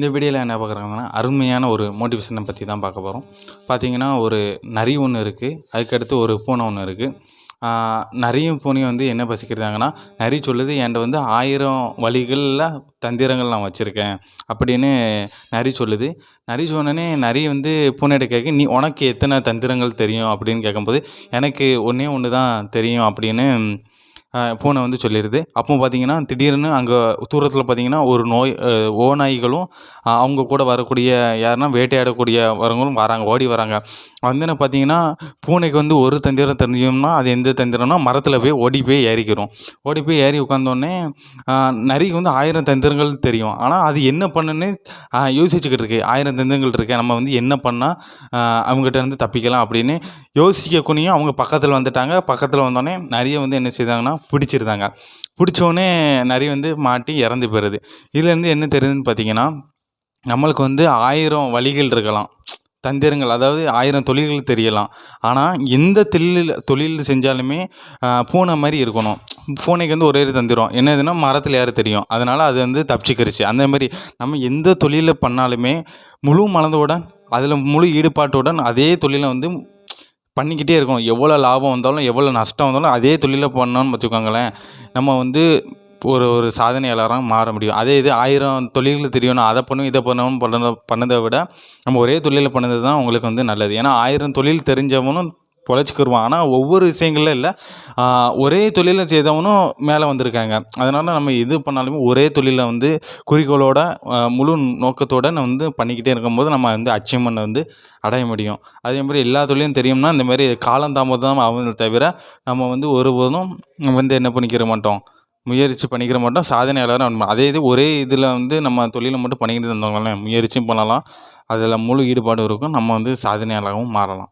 இந்த வீடியோவில் என்ன பார்க்குறாங்கன்னா அருமையான ஒரு மோட்டிவேஷனை பற்றி தான் பார்க்க போகிறோம். பார்த்தீங்கன்னா ஒரு நரி ஒன்று இருக்குது, அதுக்கடுத்து ஒரு பூனை ஒன்று இருக்குது. நரியும் பூனையும் வந்து என்ன பசிக்கிறாங்கன்னா, நரி சொல்லுது என்கிட்ட வந்து 1000 வழிகளில் தந்திரங்கள் நான் வச்சுருக்கேன் அப்படின்னு நரி சொல்லுது. நரி சொன்னோடனே நரி வந்து பூனைகிட்ட கேட்க, நீ உனக்கு எத்தனை தந்திரங்கள் தெரியும் அப்படின்னு கேட்கும்போது, எனக்கு ஒன்றே ஒன்று தான் தெரியும் அப்படின்னு பூனை வந்து சொல்லிடுது. அப்போ பார்த்தீங்கன்னா திடீர்னு அங்கே தூரத்தில் பார்த்தீங்கன்னா ஒரு ஓநாய்களும் அவங்க கூட வரக்கூடிய யாருன்னா வேட்டையாடக்கூடியவர்களும் வராங்க, ஓடி வராங்க. வந்து பார்த்தீங்கன்னா பூனைக்கு வந்து ஒரு தந்திரம் தெரியும்னா அது எந்த தந்திரம்னா மரத்தில் போய் ஓடி போய் ஏறிக்கிறோம். ஓடி போய் ஏறி உட்காந்தோடனே நரிக்கு வந்து 1000 தந்திரங்கள் தெரியும். ஆனால் அது என்ன பண்ணுன்னு யோசிச்சுக்கிட்டு இருக்கு. 1000 தந்திரங்கள் இருக்கு, நம்ம வந்து என்ன பண்ணால் அவங்ககிட்ட இருந்து தப்பிக்கலாம் அப்படின்னு யோசிக்கக்கூடியும் அவங்க பக்கத்தில் வந்துட்டாங்க. பக்கத்தில் வந்தோடனே நரியை வந்து என்ன செய்தாங்கன்னா பிடிச்சிருந்தாங்க. பிடிச்சோடனே நரி வந்து மாட்டி இறந்து போயிடுது. இதுலேருந்து என்ன தெரியுதுன்னு பார்த்தீங்கன்னா, நம்மளுக்கு வந்து 1000 வழிகள் இருக்கலாம், தந்திரங்கள், அதாவது 1000 தொழில்கள் தெரியலாம். ஆனால் எந்த தொழில் செஞ்சாலுமே பூனை மாதிரி இருக்கணும். பூனைக்கு வந்து ஒரே தந்திரம் என்னதுன்னா மரத்தில் ஏற தெரியும், அதனால் அது வந்து தப்பிச்சிக்கிருச்சு. அந்த மாதிரி நம்ம எந்த தொழிலை பண்ணாலுமே முழு மனதோட அதில் முழு ஈடுபாட்டுடன் அதே தொழிலை வந்து பண்ணிக்கிட்டே இருக்கணும். எவ்வளோ லாபம் வந்தாலும் எவ்வளோ நஷ்டம் வந்தாலும் அதே தொழிலை பண்ணோன்னு வச்சுக்கோங்களேன், நம்ம வந்து ஒரு சாதனையாளராக மாற முடியும். அதே இது 1000 தொழில்கள் தெரியணும், அதை பண்ணும் இதை பண்ணணும்னு பண்ணதை விட நம்ம ஒரே தொழிலை பண்ணது தான் உங்களுக்கு வந்து நல்லது. ஏன்னா 1000 தொழில் தெரிஞ்சவனும் பொழைச்சிக்கிருவான். ஆனால் ஒவ்வொரு விஷயங்களில் இல்லை, ஒரே தொழிலை செய்தவனும் மேலே வந்திருக்காங்க. அதனால் நம்ம எது பண்ணாலுமே ஒரே தொழிலை வந்து குறிக்கோளோட முழு நோக்கத்தோடு நம்ம வந்து பண்ணிக்கிட்டே இருக்கும்போது நம்ம வந்து அச்சீவ்மெண்ட் வந்து அடைய முடியும். அதே மாதிரி எல்லா தொழிலும் தெரியும்னா இந்த மாதிரி காலந்தாமதம் ஆகுதே தவிர நம்ம வந்து ஒருபோதும் வந்து என்ன பண்ணிக்கிற மாட்டோம், முயற்சி பண்ணிக்கிற மாட்டோம், சாதனையாளராக. அதே இது ஒரே இதில் வந்து நம்ம தொழிலை மட்டும் பண்ணிக்கிட்டு இருந்தோங்களேன், முயற்சியும் பண்ணலாம், அதில் முழு ஈடுபாடு இருக்கும், நம்ம வந்து சாதனையாளராகவும் மாறலாம்.